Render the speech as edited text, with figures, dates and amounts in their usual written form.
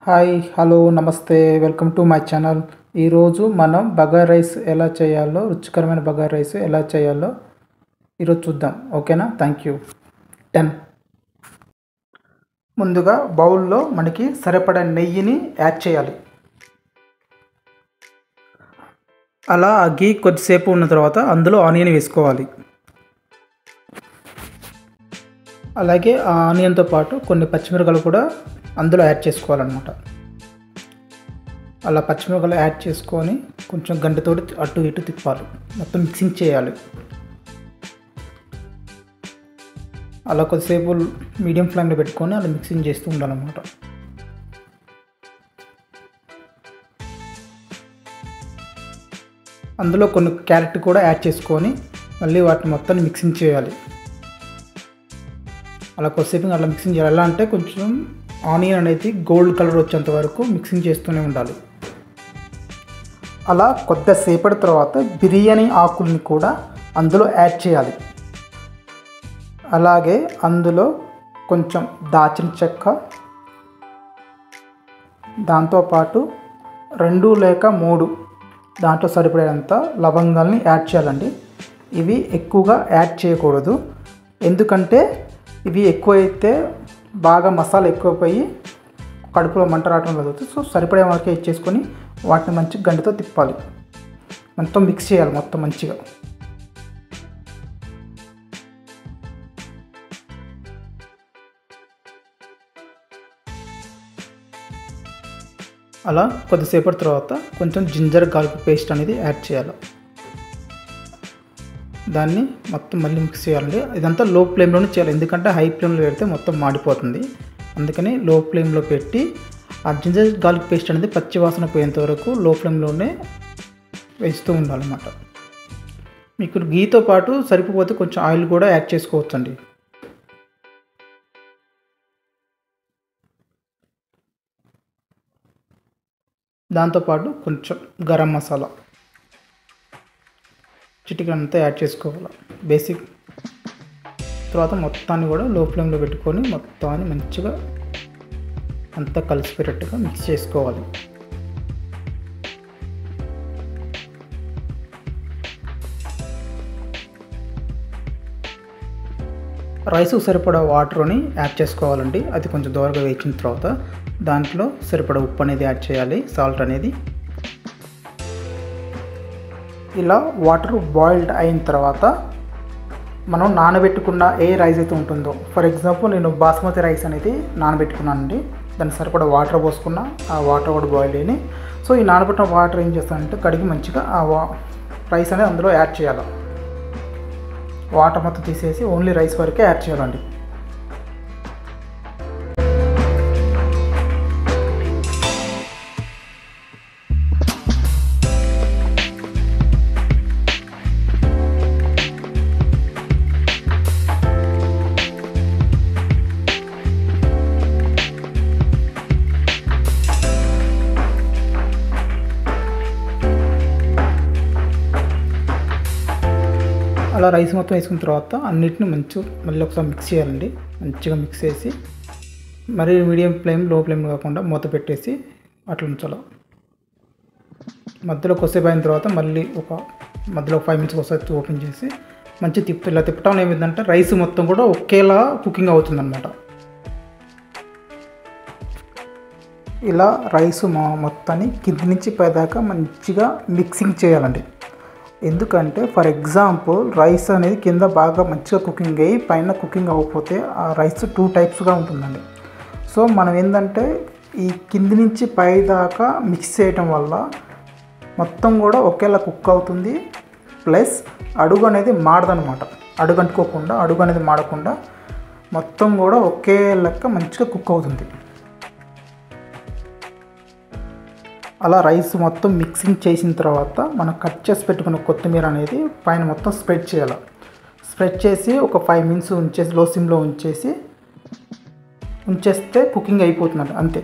Hi hello నమస్తే welcome to my channel. ఈరోజు మనం బగారా రైస్ ఎలా చేయాలో, రుచికరమైన బగారా రైస్ ఎలా చేయాలో ఈరోజు చూద్దాం. ఓకేనా? Thank you. 10 ముందుగా బౌల్లో మనకి సరిపడా నెయ్యిని యాడ్ చేయాలి. అలా గీ కొద్దిసేపు ఉన్న తర్వాత అందులో ఆనియన్ వేసుకోవాలి. అలాగే ఆ ఆనియన్తో పాటు కొన్ని పచ్చిమిరపకాయలు కూడా అందులో యాడ్ చేసుకోవాలన్నమాట. అలా పచ్చిమిరపకాయలు యాడ్ చేసుకొని కొంచెం గంటతోటి అటు ఇటు తిప్పాలి, మొత్తం మిక్సింగ్ చేయాలి. అలా కొద్దిసేపు మీడియం ఫ్లేమ్లో పెట్టుకొని అలా మిక్సింగ్ చేస్తూ ఉండాలన్నమాట. అందులో కొన్ని క్యారెట్ కూడా యాడ్ చేసుకొని మళ్ళీ వాటిని మొత్తం మిక్సింగ్ చేయాలి. అలా కొద్దిసేపు అలా మిక్సింగ్ చేయాలి. ఎలా అంటే కొంచెం ఆనియన్ అనేది గోల్డ్ కలర్ వచ్చేంత వరకు మిక్సింగ్ చేస్తూనే ఉండాలి. అలా కొద్దిసేపటి తర్వాత బిర్యానీ ఆకుల్ని కూడా అందులో యాడ్ చేయాలి. అలాగే అందులో కొంచెం దాల్చిన చెక్క, దాంతోపాటు 2 లేక 3 దాంట్లో సరిపడేంత లవంగాల్ని యాడ్ చేయాలండి. ఇవి ఎక్కువగా యాడ్ చేయకూడదు, ఎందుకంటే ఇవి ఎక్కువైతే బాగా మసాలా ఎక్కువైపోయి కడుపులో మంట రావడం లేదు. సో సరిపడే వరకే ఇచ్చేసుకొని వాటిని మంచిగా గంటతో తిప్పాలి, మొత్తం మిక్స్ చేయాలి మొత్తం మంచిగా. అలా కొద్దిసేపటి తర్వాత కొంచెం జింజర్ గార్లిక్ పేస్ట్ అనేది యాడ్ చేయాలి. దాన్ని మొత్తం మళ్ళీ మిక్స్ చేయాలండి. ఇదంతా లో ఫ్లేమ్లోనే చేయాలి, ఎందుకంటే హై ఫ్లేమ్లో పెడితే మొత్తం మాడిపోతుంది. అందుకని లో ఫ్లేమ్లో పెట్టి ఆ జింజర్ గార్లిక్ పేస్ట్ అనేది పచ్చి వాసన పోయేంత వరకు లో ఫ్లేమ్లోనే వేస్తూ ఉండాలన్నమాట. మీకు గీతో పాటు సరిపోతే కొంచెం ఆయిల్ కూడా యాడ్ చేసుకోవచ్చండి. దాంతోపాటు కొంచెం గరం మసాలా చిటికెనంతా యాడ్ చేసుకోవాలి బేసిక్. తర్వాత మొత్తాన్ని కూడా లో ఫ్లేమ్లో పెట్టుకొని మొత్తాన్ని మంచిగా అంతా కలిసిపోయేటట్టుగా మిక్స్ చేసుకోవాలి. రైస్కు సరిపడా వాటర్ని యాడ్ చేసుకోవాలండి. అది కొంచెం దోరగా వేయించిన తర్వాత దాంట్లో సరిపడా ఉప్పు అనేది యాడ్ చేయాలి, సాల్ట్ అనేది. ఇలా వాటర్ బాయిల్డ్ అయిన తర్వాత మనం నానబెట్టుకున్న ఏ రైస్ అయితే ఉంటుందో, ఫర్ ఎగ్జాంపుల్ నేను బాస్మతి రైస్ అనేది నానబెట్టుకున్నానండి. దాన్ని సరిపడా వాటర్ పోసుకున్న, ఆ వాటర్ కూడా బాయిల్ అయినాయి. సో ఈ నానబెట్టిన వాటర్ ఏం చేస్తానంటే కడిగి మంచిగా ఆ రైస్ అనేది అందులో యాడ్ చేయాలి. వాటర్ మొత్తం తీసేసి ఓన్లీ రైస్ వరకే యాడ్ చేయాలండి. అలా రైస్ మొత్తం వేసుకున్న తర్వాత అన్నిటిని మళ్ళీ ఒకసారి మిక్స్ చేయాలండి. మంచిగా మిక్స్ చేసి మరి మీడియం ఫ్లేమ్ లో ఫ్లేమ్ కాకుండా మూత పెట్టేసి అట్లా ఉంచాలి. మధ్యలో కొద్దిసేపు అయిన తర్వాత మళ్ళీ మధ్యలో 5 minutes ఒకసారి ఓపెన్ చేసి మంచి ఇలా తిప్పటం ఏమిటంటే రైస్ మొత్తం కూడా ఒకేలా కుకింగ్ అవుతుందన్నమాట. ఇలా రైస్ మొత్తాన్ని కింది నుంచి పైదాకా మంచిగా మిక్సింగ్ చేయాలండి. ఎందుకంటే ఫర్ ఎగ్జాంపుల్ రైస్ అనేది కింద బాగా మంచిగా కుకింగ్ అయ్యి పైన కుకింగ్ అవ్వకపోతే ఆ రైస్ 2 టైప్స్గా ఉంటుందండి. సో మనం ఏంటంటే ఈ కింది నుంచి పై దాకా మిక్స్ చేయటం వల్ల మొత్తం కూడా ఒకేలా కుక్ అవుతుంది, ప్లస్ అడుగు అనేది మాడదనమాట. అడుగు అంటుకోకుండా, అడుగు అనేది మాడకుండా మొత్తం కూడా ఒకే లెక్క మంచిగా కుక్ అవుతుంది. అలా రైస్ మొత్తం మిక్సింగ్ చేసిన తర్వాత మనం కట్ చేసి పెట్టుకున్న కొత్తిమీర అనేది పైన మొత్తం స్ప్రెడ్ చేయాలి. స్ప్రెడ్ చేసి ఒక 5 minutes ఉంచేసి లో సిమ్లో ఉంచేస్తే కుకింగ్ అయిపోతుందండి, అంతే.